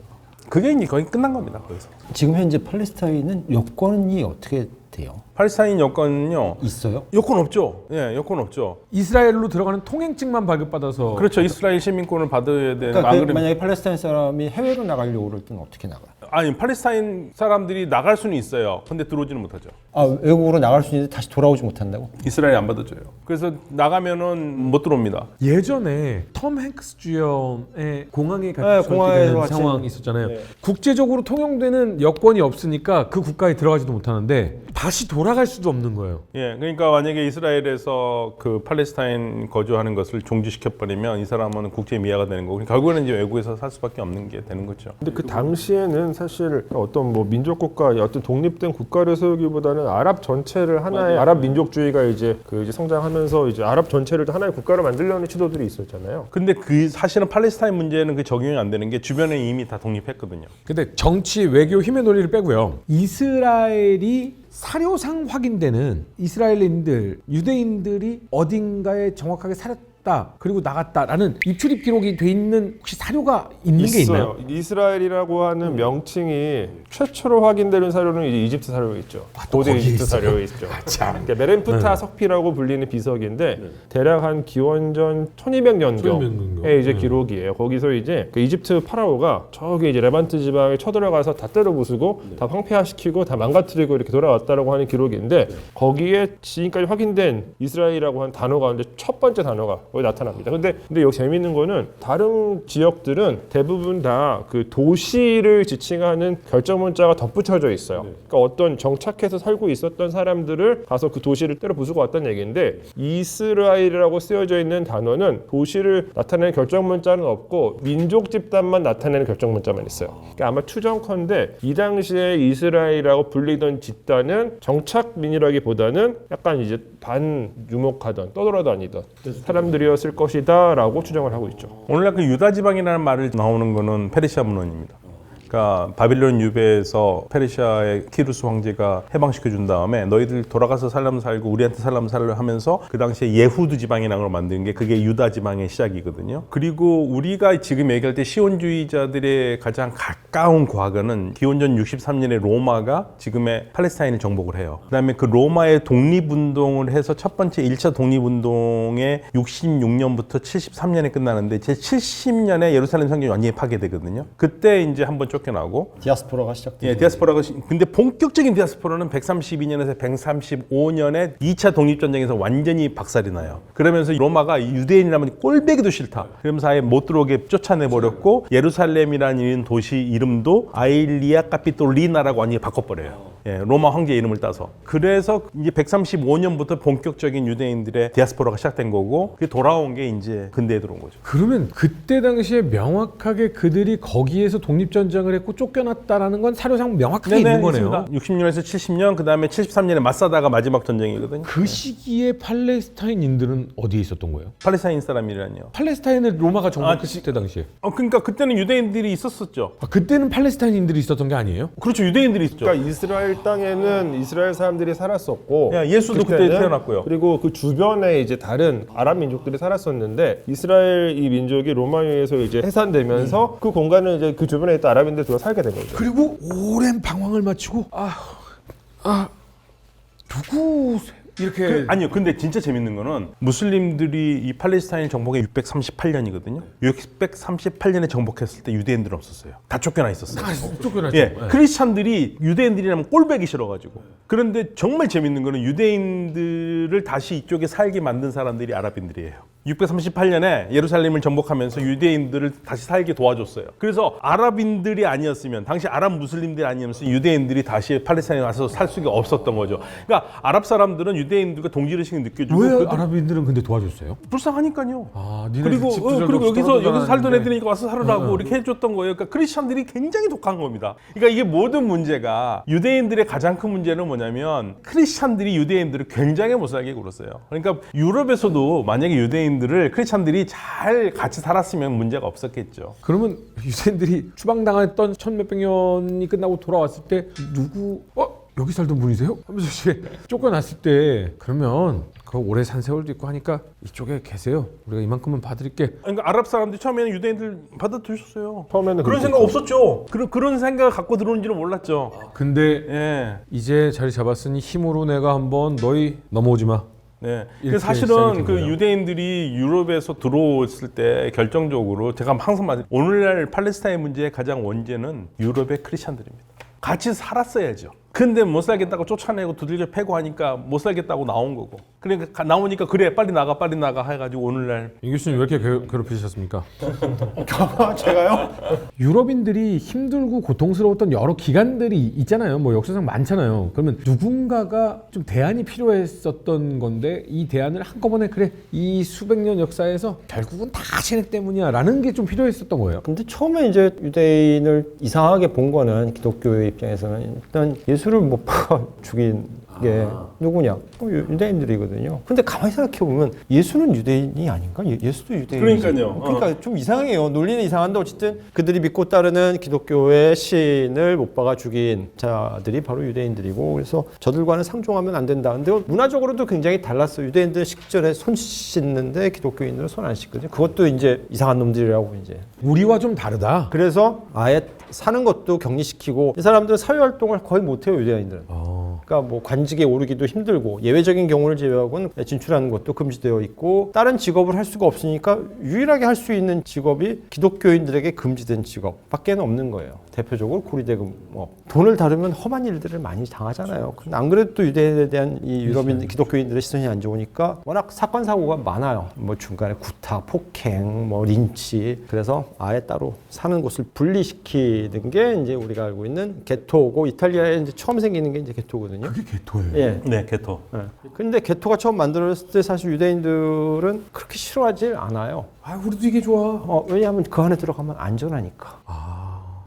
그게 이제 거의 끝난 겁니다. 거기서. 지금 현재 팔레스타인은 여권이 어떻게 돼요? 팔레스타인 여권은요. 있어요? 여권 없죠. 예, 여권 없죠. 이스라엘로 들어가는 통행증만 발급받아서 그렇죠. 이스라엘 시민권을 받아야 되는. 그러니까 만약에 팔레스타인 사람이 해외로 나가려고 그럴 때는 어떻게 나가요? 아니 팔레스타인 사람들이 나갈 수는 있어요. 근데 들어오지는 못하죠. 아, 외국으로 나갈 수 있는데 다시 돌아오지 못한다고? 이스라엘이 안 받아줘요. 그래서 나가면은 못 들어옵니다. 예전에 톰 행크스 주연의 공항에 네, 같이 공항에 되는 같이. 상황이 있었잖아요. 네. 국제적으로 통용되는 여권이 없으니까 그 국가에 들어가지도 못하는데 다시 돌아갈 수도 없는 거예요. 예, 그러니까 만약에 이스라엘에서 그 팔레스타인 거주하는 것을 종지시켜 버리면 이 사람은 국제 미아가 되는 거고 결국에는 이제 외국에서 살 수밖에 없는 게 되는 거죠. 근데 그 당시에는 사실 어떤 뭐 민족 국가, 어떤 독립된 국가를 세우기보다는 아랍 전체를 하나의 아랍 민족주의가 이제 성장하면서 이제 아랍 전체를 하나의 국가로 만들려는 시도들이 있었잖아요. 근데 그 사실은 팔레스타인 문제는 그 적용이 안 되는 게 주변에 이미 다 독립했거든요. 근데 정치, 외교, 힘의 논리를 빼고요. 이스라엘이 사료상 확인되는 이스라엘인들, 유대인들이 어딘가에 정확하게 살았다. 그리고 나갔다라는 입출입 기록이 돼 있는 혹시 사료가 있는 게 있나요? 이스라엘이라고 하는 명칭이 최초로 확인되는 사료는 이제 이집트 사료가 있죠. 고대 거기에 이집트 있어요? 사료가 있죠. 참. 그러니까 메렌프타 석피라고 불리는 비석인데 대략 한 기원전 1200년경의 이제 기록이에요. 거기서 이제 그 이집트 파라오가 저기 이제 레반트 지방에 쳐들어가서 다 때려 부수고 다 황폐화시키고 다 망가뜨리고 이렇게 돌아왔다라고 하는 기록인데 거기에 지금까지 확인된 이스라엘이라고 하는 단어 가운데 첫 번째 단어가 거기 나타납니다. 근데 여기 재밌는 거는 다른 지역들은 대부분 다 그 도시를 지칭하는 결정 문자가 덧붙여져 있어요. 그러니까 어떤 정착해서 살고 있었던 사람들을 가서 그 도시를 때려 부수고 왔다는 얘기인데 이스라엘이라고 쓰여져 있는 단어는 도시를 나타내는 결정 문자는 없고 민족 집단만 나타내는 결정 문자만 있어요. 그러니까 아마 추정컨대 이 당시에 이스라엘이라고 불리던 집단은 정착민이라기보다는 약간 이제 반유목하던 떠돌아다니던 사람들이었을 것이다라고 추정을 하고 있죠. 오늘날 그 유다 지방이라는 말을 나오는 거는 페르시아 문헌입니다. 그러니까 바빌론 유배에서 페르시아의 키루스 황제가 해방시켜 준 다음에 너희들 돌아가서 살라면 살고 우리한테 살라면 살려 하면서 그 당시에 예후드 지방이라는 걸 만든 게 그게 유다 지방의 시작이거든요. 그리고 우리가 지금 얘기할 때 시온주의자들의 가장 가까운 과거는 기원전 63년에 로마가 지금의 팔레스타인을 정복을 해요. 그다음에 그 로마의 독립운동을 해서 첫 번째 1차 독립운동에 66년부터 73년에 끝나는데 제 70년에 예루살렘 성경이 완전히 파괴되거든요. 그때 이제 한번 쫓겨나고 디아스포라가 시작되죠. 예, 디아스포라가 근데 본격적인 디아스포라는 132년에서 135년에 2차 독립전쟁에서 완전히 박살이 나요. 그러면서 로마가 유대인이라면 꼴배기도 싫다. 그러면서 아예 못 들어오게 쫓아내버렸고 예루살렘이라는 도시 이름도 아일리아 카피톨리나라고 완전히 바꿔버려요. 예, 로마 황제 이름을 따서. 그래서 이제 135년부터 본격적인 유대인들의 디아스포라가 시작된 거고 그게 돌아온 게 이제 근대에 들어온 거죠. 그러면 그때 당시에 명확하게 그들이 거기에서 독립전쟁을 했고 쫓겨났다라는 건 사료상 명확하게 있는 거네요. 60년에서 70년, 그 다음에 73년에 마사다가 마지막 전쟁이거든요. 그 시기에 팔레스타인인들은 어디에 있었던 거예요? 팔레스타인 사람이라니요. 팔레스타인을 로마가 정복했을 때 당시에. 그러니까 그때는 유대인들이 있었었죠. 그때는 팔레스타인인들이 있었던 게 아니에요? 그렇죠, 유대인들이 있었죠. 그러니까 이스라엘 땅에는 이스라엘 사람들이 살았었고 예수도 그때 그때는 태어났고요. 그리고 그 주변에 이제 다른 아랍 민족들이 살았었는데 이스라엘 이 민족이 로마에 의해서 이제 해산되면서 그 공간을 이제 그 주변에 있던 아랍인들 들어 살게 된 거죠. 그리고 오랜 방황을 마치고 누구세요? 이렇게 아니요, 근데 진짜 재밌는 거는 무슬림들이 이 팔레스타인 정복이 638년이거든요. 638년에 정복했을 때 유대인들은 없었어요. 다 쫓겨나 있었어요. 쫓겨났죠. 예, 크리스찬들이 유대인들이라면 꼴배기 싫어가지고. 그런데 정말 재밌는 거는 유대인들을 다시 이쪽에 살게 만든 사람들이 아랍인들이에요. 638년에 예루살렘을 정복하면서 유대인들을 다시 살게 도와줬어요. 그래서 아랍인들이 아니었으면 당시 아랍 무슬림들이 아니었으면 유대인들이 다시 팔레스타인에 와서 살 수가 없었던 거죠. 그러니까 아랍 사람들은 유대인들과 동질의식을 느껴주고 왜 아랍인들은 근데 도와줬어요? 불쌍하니까요. 니네 그리고 여기서 살던 애들이니까 와서 살으라고 이렇게 해줬던 거예요. 그러니까 크리스천들이 굉장히 독한 겁니다. 그러니까 이게 모든 문제가 유대인들의 가장 큰 문제는 뭐냐면 크리스천들이 유대인들을 굉장히 못 살게 굴었어요. 그러니까 유럽에서도 만약에 유대인들을 크리스천들이 잘 같이 살았으면 문제가 없었겠죠. 그러면 유대인들이 추방당했던 1600 년이 끝나고 돌아왔을 때 누구 여기 살던 분이세요? 하면서 이제 쫓겨났을 때 그러면 그 오래 산 세월도 있고 하니까 이쪽에 계세요. 우리가 이만큼은 봐드릴게. 그러니까 아랍 사람들이 처음에는 유대인들 받아들였어요. 처음에는 그런 생각 없었죠. 그런 생각을 갖고 들어온지는 몰랐죠. 근데 예. 이제 자리 잡았으니 힘으로 내가 한번 너희 넘어오지 마. 네. 이렇게 사실은 시작이 그 된 거예요. 유대인들이 유럽에서 들어왔을 때 결정적으로 제가 항상 말해요. 오늘날 팔레스타인 문제의 가장 원죄는 유럽의 크리스천들입니다. 같이 살았어야죠. 근데 못 살겠다고 쫓아내고 두들겨 패고 하니까 못 살겠다고 나온 거고. 그러니까 나오니까 그래 빨리 나가 해가지고 오늘날 임 교수님 왜 이렇게 괴롭히셨습니까? 제가요? 유럽인들이 힘들고 고통스러웠던 여러 기간들이 있잖아요. 뭐 역사상 많잖아요. 그러면 누군가가 좀 대안이 필요했었던 건데 이 대안을 한꺼번에 그래 이 수백 년 역사에서 결국은 다 쟤네 때문이야라는 게 좀 필요했었던 거예요. 근데 처음에 이제 유대인을 이상하게 본 거는 기독교의 입장에서는 일단 예수를 못 박아 죽인 게 누구냐? 유대인들이거든요. 근데 가만히 생각해 보면 예수는 유대인이 아닌가? 예수도 유대인이죠. 그러니까요. 그러니까 좀 이상해요. 논리는 이상한데 어쨌든 그들이 믿고 따르는 기독교의 신을 못 박아 죽인 자들이 바로 유대인들이고 그래서 저들과는 상종하면 안 된다. 근데 문화적으로도 굉장히 달랐어요. 유대인들은 식전에 손 씻는데 기독교인들은 손 안 씻거든요. 그것도 이제 이상한 놈들이라고 이제. 우리와 좀 다르다. 그래서 아예 사는 것도 격리시키고 이 사람들은 사회활동을 거의 못해요. 유대인들은. 그러니까 뭐 관직에 오르기도 힘들고 예외적인 경우를 제외하고는 진출하는 것도 금지되어 있고 다른 직업을 할 수가 없으니까 유일하게 할 수 있는 직업이 기독교인들에게 금지된 직업 밖에는 없는 거예요. 대표적으로 고리대금 돈을 다루면 험한 일들을 많이 당하잖아요. 근데 안 그래도 또 유대인에 대한 이 유럽인 기독교인들의 시선이 안 좋으니까 워낙 사건 사고가 많아요. 뭐 중간에 구타, 폭행, 뭐 린치. 그래서 아예 따로 사는 곳을 분리시키는 게 이제 우리가 알고 있는 게토고 이탈리아에 이제 처음 생기는 게 이제 게토거든요. 그게 개토예요. 예. 네 게토. 근데 게토가 처음 만들어졌을 때 사실 유대인들은 그렇게 싫어하지 않아요. 아, 우리도 이게 좋아. 왜냐하면 그 안에 들어가면 안전하니까.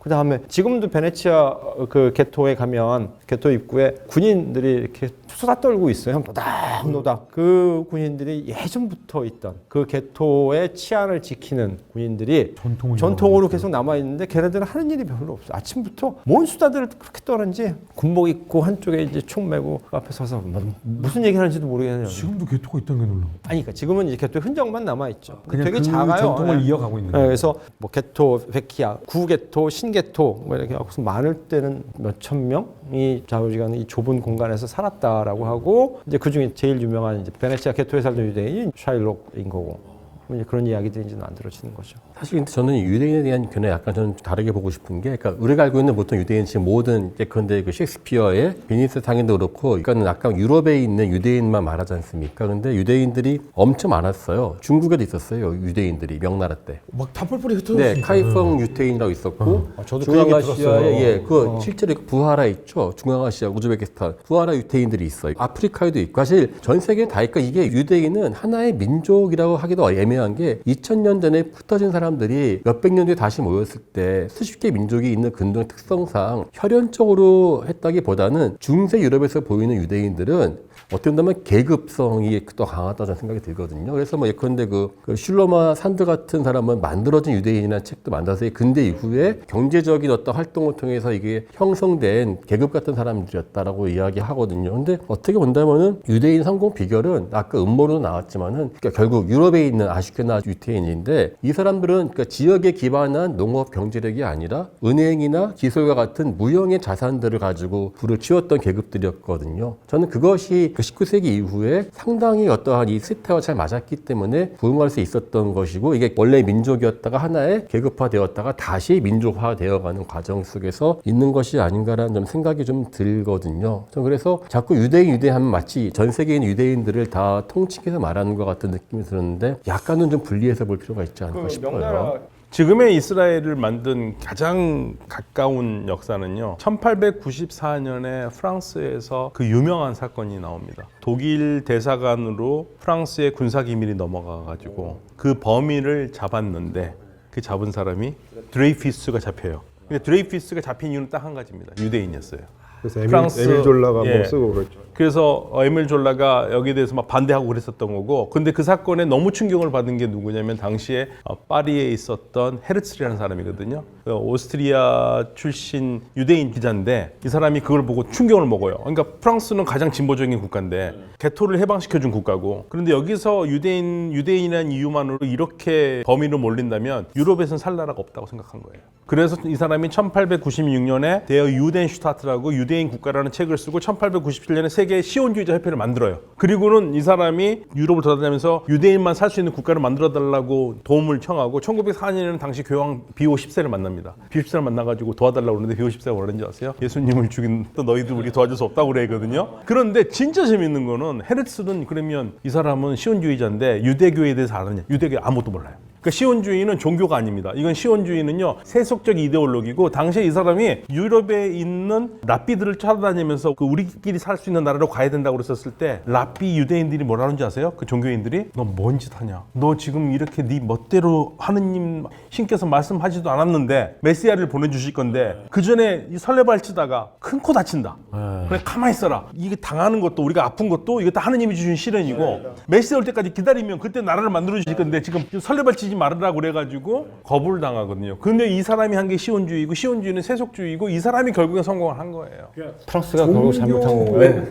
그 다음에 지금도 베네치아 그 게토에 가면 게토 입구에 군인들이 이렇게 수다 떨고 있어요. 노닥노닥. 그 군인들이 예전부터 있던 그 게토의 치안을 지키는 군인들이 전통으로 계속 남아있는데 걔네들은 하는 일이 별로 없어. 아침부터 뭔 수다들을 그렇게 떠는지 군복 입고 한쪽에 이제 총 메고 그 앞에 서서 무슨 얘기 하는지도 모르겠네요. 지금도 개토가 있다는 게 놀라. 아니 그러니까 지금은 이제 게토 흔적만 남아있죠. 그냥 되게 그 작아요. 전통을 예. 이어가고 있는 네, 거예요. 그래서 뭐 게토, 베키아, 구게토, 신게토 뭐 이렇게 하고 많을 때는 몇천 명이 좌우지간에 이 좁은 공간에서 살았다라고 하고 이제 그 중에 제일 유명한 이제 베네치아 게토에 살던 유대인이 샤일록인 거고 이제 그런 이야기들이 이제 만들어지는 거죠. 사실 근데 저는 유대인에 대한 견해 약간 저는 다르게 보고 싶은 게, 그러니까 우리가 알고 있는 보통 유대인 지금 모든 예컨대 그 셰익스피어의 비니스 상인도 그렇고, 그러니까 아까 유럽에 있는 유대인만 말하지 않습니까? 근데 유대인들이 엄청 많았어요. 중국에도 있었어요. 유대인들이 명나라 때. 막 다 뻘뻘이 흩어졌어. 네, 카이펑 유태인이라고 있었고, 저도 그 얘기 중앙아시아에 그 실제로 부하라 있죠. 중앙아시아, 우즈베키스탄 부하라 유태인들이 있어요. 아프리카에도 있고, 사실 전 세계에 다 있고, 이게 유대인은 하나의 민족이라고 하기도 애매한 게 2000년 전에 흩어진 사람들이 몇백 년 뒤에 다시 모였을 때 수십 개 민족이 있는 근동의 특성상 혈연적으로 했다기보다는 중세 유럽에서 보이는 유대인들은 어떻게 보면 계급성이 더 강하다는 생각이 들거든요. 그래서 뭐 예컨대 그 슐러마 산드 같은 사람은 만들어진 유대인이라는 책도 만들어서 근대 이후에 경제적인 어떤 활동을 통해서 이게 형성된 계급 같은 사람들이었다라고 이야기하거든요. 근데 어떻게 본다면은 유대인 성공 비결은 아까 음모로 나왔지만은 그러니까 결국 유럽에 있는 아슈케나즈 유태인인데 이 사람들은 그러니까 지역에 기반한 농업 경제력이 아니라 은행이나 기술과 같은 무형의 자산들을 가지고 부를 키웠던 계급들이었거든요. 저는 그것이 그 19세기 이후에 상당히 어떠한 이 세태와 잘 맞았기 때문에 부흥할 수 있었던 것이고, 이게 원래 민족이었다가 하나의 계급화되었다가 다시 민족화되어가는 과정 속에서 있는 것이 아닌가라는 좀 생각이 좀 들거든요. 그래서 자꾸 유대인 하면 마치 전 세계인 유대인들을 다 통칭해서 말하는 것 같은 느낌이 드는데 약간은 좀 분리해서 볼 필요가 있지 않을까 싶어요. 지금의 이스라엘을 만든 가장 가까운 역사는요, 1894년에 프랑스에서 그 유명한 사건이 나옵니다. 독일 대사관으로 프랑스의 군사기밀이 넘어가가지고 그 범인을 잡았는데 그 잡은 사람이 드레이피스가 잡혀요. 근데 드레이피스가 잡힌 이유는 딱 한 가지입니다. 유대인이었어요. 그래서 프랑스, 졸라가 예. 뭐 쓰고 그랬죠. 그래서 에밀 졸라가 여기에 대해서 막 반대하고 그랬었던 거고, 근데 그 사건에 너무 충격을 받은 게 누구냐면 당시에 파리에 있었던 헤르츠리라는 사람이거든요. 오스트리아 출신 유대인 기자인데 이 사람이 그걸 보고 충격을 먹어요. 그러니까 프랑스는 가장 진보적인 국가인데 게토를 해방시켜준 국가고, 그런데 여기서 유대인이라는 이유만으로 이렇게 범인을 몰린다면 유럽에서는 살 나라가 없다고 생각한 거예요. 그래서 이 사람이 1896년에 데어 유덴슈타트라고 유대인 국가라는 책을 쓰고 1897년에 세계 시온주의자 협회를 만들어요. 그리고는 이 사람이 유럽을 돌아다니면서 유대인만 살 수 있는 국가를 만들어달라고 도움을 청하고 1904년에는 당시 교황 비오 10세를 만납니다. 비오 10세를 만나가지고 도와달라고 그러는데 비오 10세가 뭐라는지 아세요? 예수님을 죽인 또 너희들 우리 도와줄 수 없다고 그러거든요. 그런데 진짜 재밌는 거는 헤르츠는 그러면 이 사람은 시온주의자인데 유대교에 대해서 아느냐? 유대교 아무것도 몰라요. 그러니까 시온주의는 종교가 아닙니다. 이건 시온주의는요 세속적 이데올로기고 당시에 이 사람이 유럽에 있는 랍비들을 찾아다니면서 그 우리끼리 살 수 있는 나라로 가야 된다고 그랬었을 때 랍비 유대인들이 뭐라는지 아세요? 그 종교인들이 너 뭔 짓 하냐? 너 지금 이렇게 네 멋대로 하느님 신께서 말씀하지도 않았는데 메시아를 보내주실 건데 그 전에 이 설레발치다가 큰 코 다친다. 그래 가만히 있어라. 이게 당하는 것도 우리가 아픈 것도 이거 다 하느님이 주신 시련이고 메시아 올 때까지 기다리면 그때 나라를 만들어 주실 건데 지금 설레발치지 말으라고 그래가지고 거부를 당하거든요. 근데 이 사람이 한 게 시온주의고 시온주의는 세속주의고 이 사람이 결국엔 성공을 한 거예요. 프랑스가 결국 잘못한 거고요.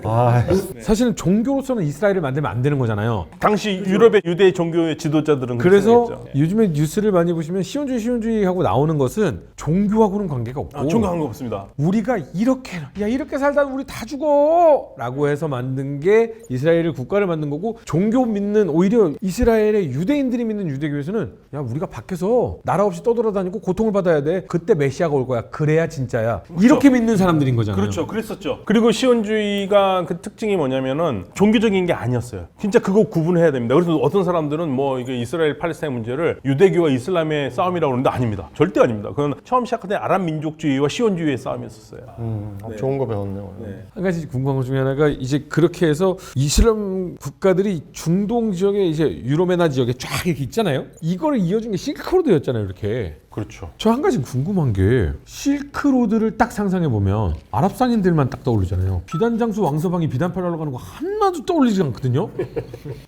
사실은 종교로서는 이스라엘을 만들면 안 되는 거잖아요. 당시 유럽의 유대 종교의 지도자들은 그래서 그랬죠. 요즘에 뉴스를 많이 보시면 시온주의 하고 나오는 것은 종교하고는 관계가 없고 종교한 거 없습니다. 우리가 이렇게 살다 우리 다 죽어 라고 해서 만든 게 이스라엘을 국가를 만든 거고 종교 믿는 오히려 이스라엘의 유대인들이 믿는 유대교에서는 야 우리가 밖에서 나라 없이 떠돌아다니고 고통을 받아야 돼. 그때 메시아가 올 거야. 그래야 진짜야. 이렇게 믿는 사람들인 거잖아요. 그렇죠. 그랬었죠. 그리고 시온주의가 그 특징이 뭐냐면은 종교적인 게 아니었어요. 진짜 그거 구분해야 됩니다. 그래서 어떤 사람들은 뭐 이게 이스라엘 팔레스타인 문제를 유대교와 이슬람의 싸움이라고 그러는데 아닙니다. 절대 아닙니다. 그건 처음 시작할 때 아랍 민족주의와 시온주의의 싸움이었었어요. 좋은 거 배웠네요. 한 가지 궁금한 것 중에 하나가 이제 그렇게 해서 이슬람 국가들이 중동 지역에 이제 유로메나 지역에 쫙 이렇게 있잖아요. 이거를 이어준 게 실크로드였잖아요. 이렇게. 그렇죠. 저 한 가지 궁금한 게 실크로드를 딱 상상해 보면 아랍 상인들만 딱 떠오르잖아요. 비단장수 왕서방이 비단팔하러 가는 거 하나도 떠올리지 않거든요.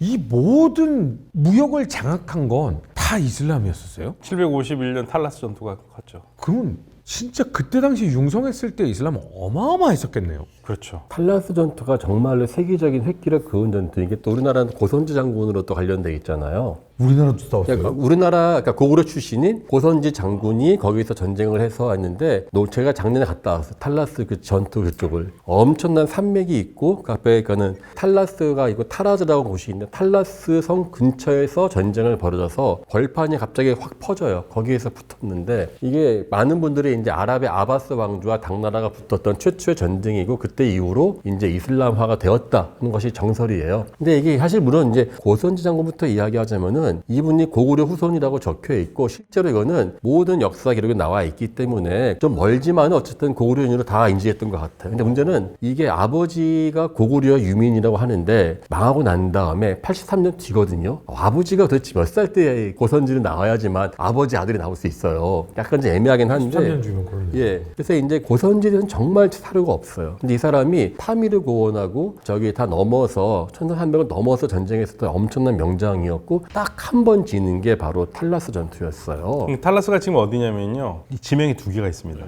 이 모든 무역을 장악한 건 다 이슬람이었었어요? 751년 탈라스 전투가 갔죠. 그러면 진짜 그때 당시 융성했을 때 이슬람은 어마어마했었겠네요. 그렇죠. 탈라스 전투가 정말로 세계적인 획기를 그은 전투인 게 또 우리나라는 고선지 장군으로 또 관련돼 있잖아요. 우리나라도 싸웠어요? 그러니까 우리나라 그러니까 고구려 출신인 고선지 장군이 거기서 전쟁을 해서 왔는데 제가 작년에 갔다 왔어요. 탈라스 그 전투 그쪽을 엄청난 산맥이 있고 그 앞에 가는 탈라스가 있고 타라즈라고 곳이 있는데 탈라스 성 근처에서 전쟁을 벌여져서 벌판이 갑자기 확 퍼져요. 거기에서 붙었는데 이게 많은 분들이 이제 아랍의 아바스 왕조와 당나라가 붙었던 최초의 전쟁이고 그때 이후로 이제 이슬람화가 되었다는 것이 정설이에요. 근데 이게 사실 물론 이제 고선지 장군부터 이야기하자면은 이분이 고구려 후손이라고 적혀 있고 실제로 이거는 모든 역사 기록에 나와 있기 때문에 좀 멀지만 어쨌든 고구려인으로 다 인지했던 것 같아요. 근데 문제는 이게 아버지가 고구려 유민이라고 하는데 망하고 난 다음에 83년 뒤거든요. 아버지가 도대체 몇 살 때 고선지를 나와야지만 아버지 아들이 나올 수 있어요. 약간 좀 애매하긴 한데 13년 주면 그런 예. 그래서 이제 고선지는 정말 사료가 없어요. 근데 이 사람이 파미르 고원하고 저기 다 넘어서 1300을 넘어서 전쟁했었던 엄청난 명장이었고 딱 한 번 지는 게 바로 탈라스 전투였어요. 탈라스가 지금 어디냐면요. 이 지명이 두 개가 있습니다.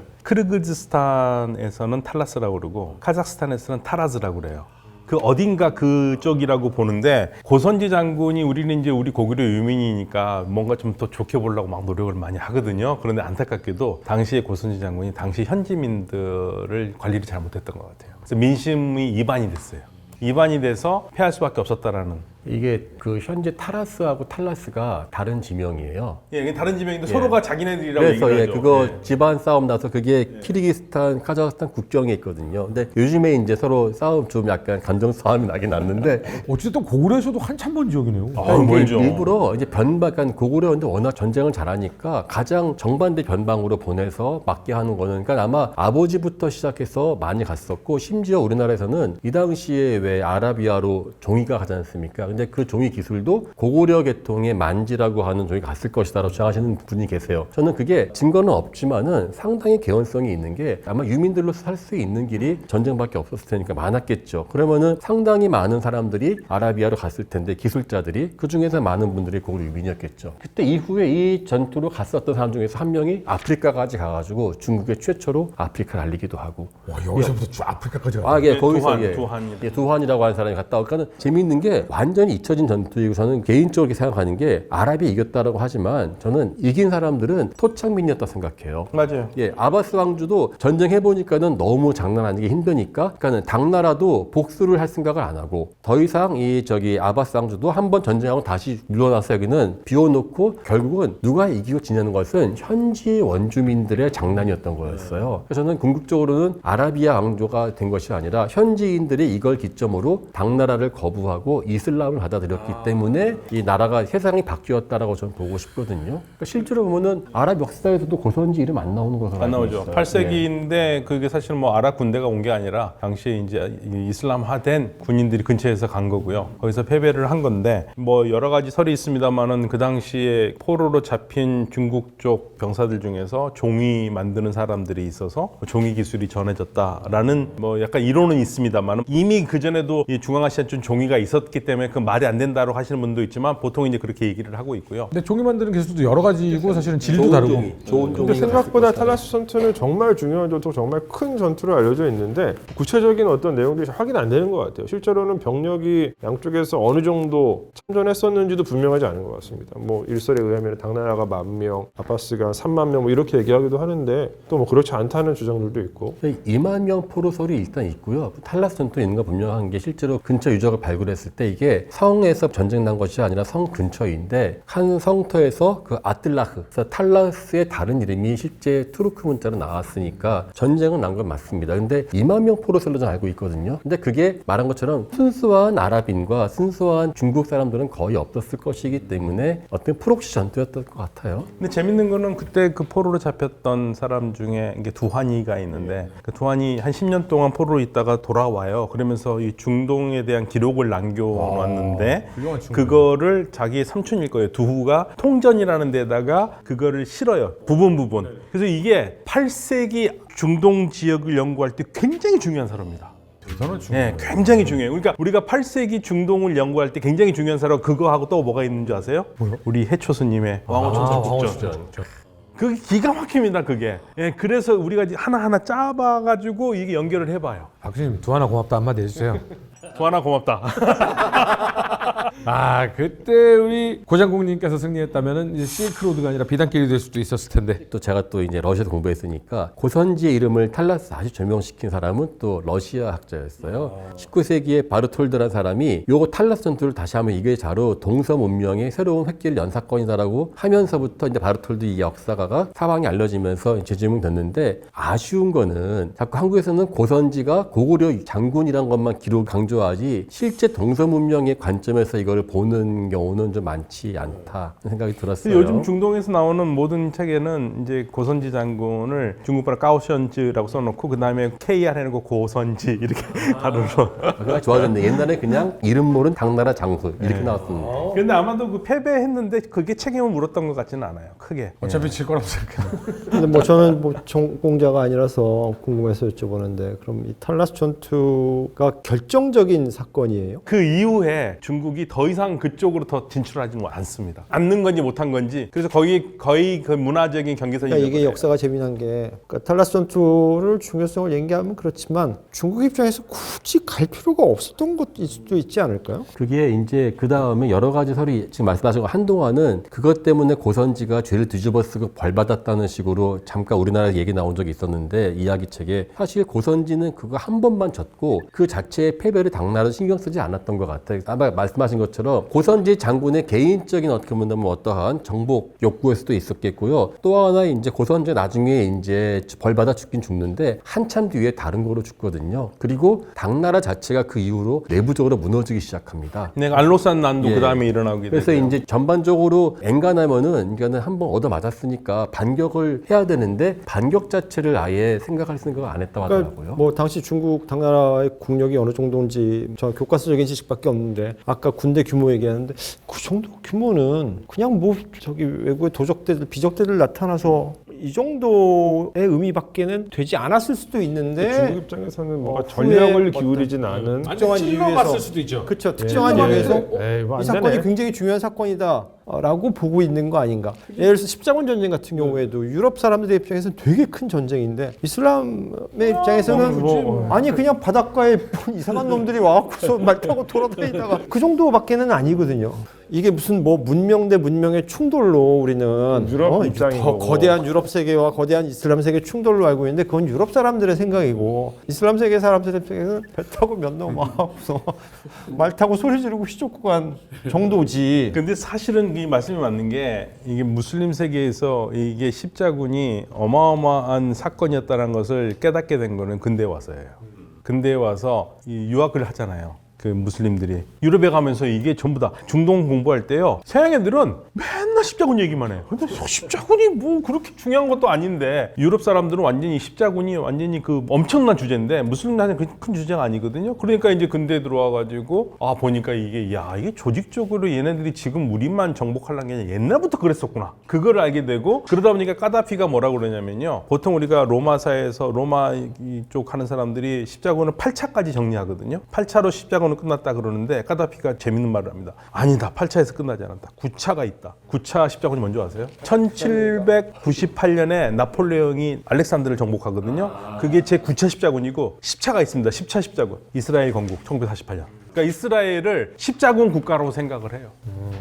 크르그즈스탄에서는 탈라스라고 그러고 카자흐스탄에서는 타라즈라고 그래요. 그 어딘가 그쪽이라고 보는데 고선지 장군이 우리는 이제 우리 고구려 유민이니까 뭔가 좀 더 좋게 보려고 막 노력을 많이 하거든요. 그런데 안타깝게도 당시의 고선지 장군이 당시 현지민들을 관리를 잘못했던 것 같아요. 그래서 민심이 이반이 됐어요. 이반이 돼서 패할 수밖에 없었다라는. 이게 그 현재 타라스하고 탈라스가 다른 지명이에요. 예, 이게 다른 지명인데 서로가 자기네들이라고 그래서 얘기를 예, 하죠. 그거 예. 집안 싸움 나서 그게 키르기스탄, 카자흐스탄 국경에 있거든요. 근데 요즘에 이제 서로 싸움 좀 약간 감정 싸움이 나긴 났는데 어쨌든 고구려에서도 한참 먼 지역이네요. 아, 이게 멀죠. 일부러 이제 변방, 그러니까 고구려인데 워낙 전쟁을 잘하니까 가장 정반대 변방으로 보내서 막게 하는 거는 그러니까 아마 아버지부터 시작해서 많이 갔었고 심지어 우리나라에서는 이 당시에 왜 아라비아로 종이가 가지 않습니까? 근데 그 종이 기술도 고구려 계통의 만지라고 하는 종이 갔을 것이다라고 주장하시는 분이 계세요. 저는 그게 증거는 없지만은 상당히 개연성이 있는 게 아마 유민들로 살 수 있는 길이 전쟁밖에 없었을 테니까 많았겠죠. 그러면은 상당히 많은 사람들이 아라비아로 갔을 텐데 기술자들이 그 중에서 많은 분들이 고구려 유민이었겠죠. 그때 이후에 이 전투로 갔었던 사람 중에서 한 명이 아프리카까지 가가지고 중국의 최초로 아프리카를 알리기도 하고. 와, 여기서부터 쭉 아프리카까지 아, 예, 거기서 두한, 예, 두한. 예, 두한이라고 하는 사람이 갔다 오니까는 재미있는 게 완전히 완전히 잊혀진 전투이고 저는 개인적으로 이렇게 생각하는 게 아랍이 이겼다라고 하지만 저는 이긴 사람들은 토착민이었다 생각해요. 맞아요. 예, 아바스 왕조도 전쟁해보니까는 너무 장난 아니게 힘드니까, 그러니까는 당나라도 복수를 할 생각을 안 하고, 더 이상 아바스 왕조도 한번 전쟁하고 다시 물러나서 여기는 비워놓고, 결국은 누가 이기고 지냐는 것은 현지 원주민들의 장난이었던 거였어요. 그래서 저는 궁극적으로는 아라비아 왕조가 된 것이 아니라 현지인들이 이걸 기점으로 당나라를 거부하고 이슬람을 받아들였기 때문에 이 나라가 세상이 바뀌었다라고 저는 보고 싶거든요. 그러니까 실제로 보면은 아랍 역사에서도 고선지 이름 안 나오는 것으로 안 알고 나오죠. 있어요. 8세기인데 그게 사실 뭐 아랍 군대가 온 게 아니라 당시에 이제 이슬람화된 군인들이 근처에서 간 거고요. 거기서 패배를 한 건데 뭐 여러 가지 설이 있습니다만은 그 당시에 포로로 잡힌 중국 쪽 병사들 중에서 종이 만드는 사람들이 있어서 종이 기술이 전해졌다라는 뭐 약간 이론은 있습니다만 이미 그 전에도 이 중앙아시아쯤 종이가 있었기 때문에 그 말이 안 된다고 하시는 분도 있지만 보통 이제 그렇게 얘기를 하고 있고요. 근데 종이 만드는 기술도 여러 가지고 사실은 질도 다르고. 좋은 근데 종이 생각보다 탈라스 전투는 정말 중요한 전투, 정말 큰 전투로 알려져 있는데 구체적인 어떤 내용들이 확인 안 되는 것 같아요. 실제로는 병력이 양쪽에서 어느 정도 참전했었는지도 분명하지 않은 것 같습니다. 뭐 일설에 의하면 당나라가 10,000명, 아바스가 30,000명 뭐 이렇게 얘기하기도 하는데 또 뭐 그렇지 않다는 주장들도 있고. 2만 명 포로설이 일단 있고요. 탈라스 전투에 있는 거 분명한 게 실제로 근처 유적을 발굴했을 때 이게 성에서 전쟁 난 것이 아니라 성 근처인데 한 성터에서 그 아틀라흐, 그래서 탈라스의 다른 이름이 실제 투르크 문자로 나왔으니까 전쟁은 난 건 맞습니다. 근데 2만 명 포로설로 좀 알고 있거든요. 근데 그게 말한 것처럼 순수한 아랍인과 순수한 중국 사람들은 거의 없었을 것이기 때문에 어떤 프록시 전투였던 것 같아요. 근데 재밌는 거는 그때 그 포로로 잡혔던 사람 중에 이게 두한이가 있는데 그 두한이 한 10년 동안 포로로 있다가 돌아와요. 그러면서 이 중동에 대한 기록을 남겨놨는데 그거를 자기의 삼촌일 거예요. 두후가 통전이라는 데다가 그거를 실어요. 부분. 그래서 이게 8세기 중동 지역을 연구할 때 굉장히 중요한 사람입니다. 네, 굉장히 중요해요. 그러니까 우리가 8세기 중동을 연구할 때 굉장히 중요한 사람 그거하고 또 뭐가 있는 줄 아세요? 우리 해초스님의 왕호천천국전. 그게 기가 막힙니다. 그게. 예, 그래서 우리가 이제 하나하나 짜봐가지고 이게 연결을 해봐요. 박수님 두하나 고맙다 한마디 해주세요. 두하나 고맙다. 아 그때 우리 고장국님께서 승리했다면은 이제 실크로드가 아니라 비단길이 될 수도 있었을 텐데. 또 제가 또 이제 러시아에서 공부했으니까 고선지의 이름을 탈라스 다시 조명시킨 사람은 또 러시아 학자였어요. 19세기에 바르톨드라는 사람이 요거 탈라스 전투를 다시 하면 이게 자로 동서 문명의 새로운 획기를 연 사건이다라고 하면서부터 이제 바르톨드 이 역사가가 사방에 알려지면서 재조명 됐는데 아쉬운 거는 자꾸 한국에서는 고선지가 고구려 장군이란 것만 기록 강조하지 실제 동서 문명의 관점에서 이걸 보는 경우는 좀 많지 않다 생각이 들었어요. 요즘 중동에서 나오는 모든 책에는 이제 고선지 장군을 중국말로 까오션즈라고 써놓고 그 다음에 KR 해놓고 고선지 이렇게 발음으로. 그가 좋아졌네. 옛날에 그냥 이름 모른 당나라 장수 이렇게 나왔습니다. 근데 아마도 그 패배했는데 그게 책임을 물었던 것 같지는 않아요. 크게. 어차피 질 거라고 생각해요. 근데 뭐 저는 뭐 전공자가 아니라서 궁금해서 여쭤보는데 그럼 이 탈라스 전투가 결정적인 사건이에요? 그 이후에 중국이 더 이상 그쪽으로 더 진출하지는 않습니다. 않는 건지 못한 건지. 그래서 거의 그 문화적인 경계선이. 그러니까 이게 역사가 재미난 게 그러니까 탈라스 전투를 중요성을 얘기하면 그렇지만 중국 입장에서 굳이 갈 필요가 없었던 것일 수도 있지 않을까요? 그게 이제 그 다음에 여러 가지 설이 지금 말씀하신 거 한동안은 그것 때문에 고선지가 죄를 뒤집어쓰고 벌받았다는 식으로 잠깐 우리나라 얘기 나온 적이 있었는데 이야기책에 사실 고선지는 그거 한 번만 졌고 그 자체의 패배를 당나라 신경 쓰지 않았던 것 같아요. 아마 말씀하신 것처럼 고선지 장군의 개인적인 어떻게 보면 어떠한 정복 욕구일 수도 있었겠고요. 또 하나 이제 고선지 나중에 이제 벌받아 죽긴 죽는데 한참 뒤에 다른 거로 죽거든요. 그리고 당나라 자체가 그 이후로 내부적으로 무너지기 시작합니다. 내가 알로산 난도 예. 그 다음에 일어나게 그래서 되고요. 이제 전반적으로 엔간하면은 이거는 한번 얻어 맞았으니까 반격을 해야 되는데 반격 자체를 아예 생각할 생각을 안 했다고 하더라고요. 그러니까 뭐 당시 중국 당나라의 국력이 어느 정도인지 저 교과서적인 지식밖에 없는데 아까 군대 규모 얘기하는데 그 정도 규모는 그냥 뭐 저기 외국의 도적대들 비적대들 나타나서 이 정도의 의미밖에는 되지 않았을 수도 있는데 중국 입장에서는 뭔가 후에 전력을 기울이진 않은 특정한 이유에서 수도 있죠. 그렇죠. 특정한 예. 이유에서 에이, 뭐안 이 사건이 되네. 굉장히 중요한 사건이다. 전쟁이다라고 보고 있는 거 아닌가. 예를 들어서 십자군 전쟁 같은 경우에도 유럽 사람들의 입장에서는 되게 큰 전쟁인데 이슬람의 입장에서는 아니 그냥 바닷가에 이상한 놈들이 와갖고서 말 타고 돌아다니다가 그 정도밖에는 아니거든요. 이게 무슨 뭐 문명 대 문명의 충돌로 우리는 유럽 입장인 더 거고. 거대한 유럽 세계와 거대한 이슬람 세계 충돌로 알고 있는데 그건 유럽 사람들의 생각이고 이슬람 세계 사람들의 입장에서는 배 타고 몇 놈 와서 말 타고 소리 지르고 휘젓고 간 정도지. 근데 사실은 이 말씀이 맞는 게 이게 무슬림 세계에서 이게 십자군이 어마어마한 사건이었다는 것을 깨닫게 된 거는 근대에 와서예요. 근대에 와서 이 유학을 하잖아요. 그 무슬림들이 유럽에 가면서 이게 전부 다 중동 공부할 때요. 서양 애들은 맨날 십자군 얘기만 해. 근데 십자군이 뭐 그렇게 중요한 것도 아닌데 유럽 사람들은 완전히 십자군이 완전히 그 엄청난 주제인데 무슬림한테는 큰 주제가 아니거든요. 그러니까 이제 근대에 들어와가지고 보니까 이게 이게 조직적으로 얘네들이 지금 우리만 정복하려는 게 아니라 옛날부터 그랬었구나. 그걸 알게 되고 그러다 보니까 까다피가 뭐라고 그러냐면요. 보통 우리가 로마사에서 로마 이쪽 하는 사람들이 십자군을 8차까지 정리하거든요. 8차로 십자군 끝났다 그러는데 까다피가 재밌는 말을 합니다. 아니다. 8차에서 끝나지 않았다. 9차가 있다. 9차 십자군이 뭔지 아세요? 1798년에 나폴레옹이 알렉산드를 정복하거든요. 그게 제 9차 십자군이고 10차가 있습니다. 10차 십자군. 이스라엘 건국 1948년. 그러니까 이스라엘을 십자군 국가로 생각을 해요.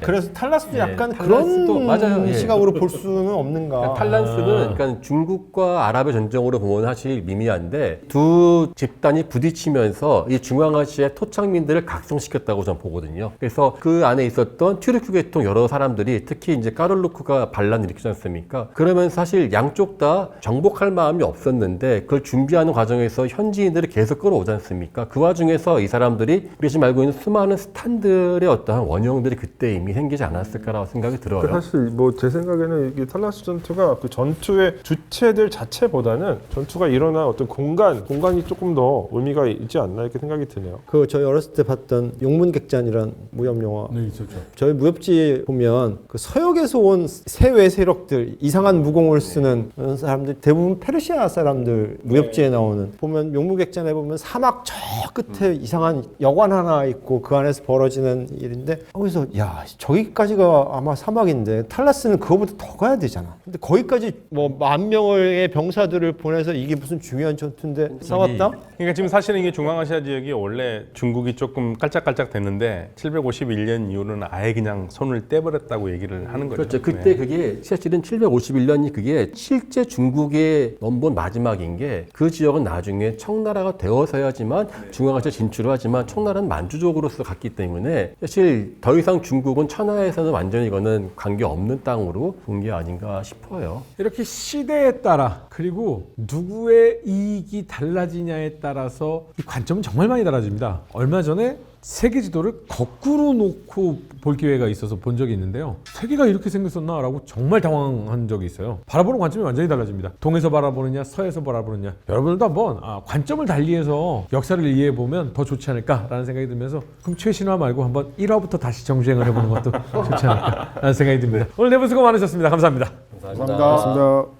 그래서 탈라스도 약간 탈라스도 그런 맞아요. 예. 시각으로 볼 수는 없는가. 탈란스는 그러니까 중국과 아랍의 전쟁으로 보면 사실 미미한데 두 집단이 부딪히면서 이 중앙아시아의 토착민들을 각성시켰다고 저는 보거든요. 그래서 그 안에 있었던 튀르크 계통 여러 사람들이 특히 이제 까를루크가 반란을 일으키지 않습니까? 그러면 사실 양쪽 다 정복할 마음이 없었는데 그걸 준비하는 과정에서 현지인들을 계속 끌어오지 않습니까? 그 와중에서 이 사람들이 우리 지금 알고 있는 수많은 스탄들의 어떠한 원형들이 그때 이미 생기지 않았을까라고 생각이 들어요. 사실 뭐 제 생각에는 이게 탈라스 전투가 그 전투의 주체들 자체보다는 전투가 일어난 어떤 공간이 조금 더 의미가 있지 않나 이렇게 생각이 드네요. 그 저희 어렸을 때 봤던 용문객잔이란 무협 영화. 네, 있었죠. 저희 무협지 보면 그 서역에서 온 세외 세력들 이상한 무공을 쓰는 그런 사람들 대부분 페르시아 사람들 무협지에 나오는 보면 용문객잔에 보면 사막 저 끝에 이상한 여관 하나 있고 그 안에서 벌어지는 일인데 거기서 야 저기까지가 아마 사막인데 탈라스는 그거보다 더 가야 되잖아. 근데 거기까지 뭐 10,000명의 병사들을 보내서 이게 무슨 중요한 전투인데 싸웠다? 그러니까 지금 사실은 이게 중앙아시아 지역이 원래 중국이 조금 깔짝깔짝 됐는데 751년 이후로는 아예 그냥 손을 떼버렸다고 얘기를 하는 거죠. 그렇죠. 그때 그게 사실은 751년이 그게 실제 중국의 넘본 마지막인 게 그 지역은 나중에 청나라가 되어서야지만 중앙아시아 진출을 하지만 청나라는 만주족으로서 갔기 때문에 사실 더 이상 중국은 천하에서는 완전히 이거는 관계없는 땅으로 본 게 아닌가 싶어요. 이렇게 시대에 따라 그리고 누구의 이익이 달라지냐에 따라서 이 관점은 정말 많이 달라집니다. 얼마 전에 세계 지도를 거꾸로 놓고 볼 기회가 있어서 본 적이 있는데요. 세계가 이렇게 생겼었나? 라고 정말 당황한 적이 있어요. 바라보는 관점이 완전히 달라집니다. 동에서 바라보느냐 서에서 바라보느냐. 여러분들도 한번 관점을 달리해서 역사를 이해해보면 더 좋지 않을까라는 생각이 들면서 그럼 최신화 말고 한번 1화부터 다시 정주행을 해보는 것도 좋지 않을까라는 생각이 듭니다. 오늘 네 분 수고 많으셨습니다. 감사합니다. 감사합니다.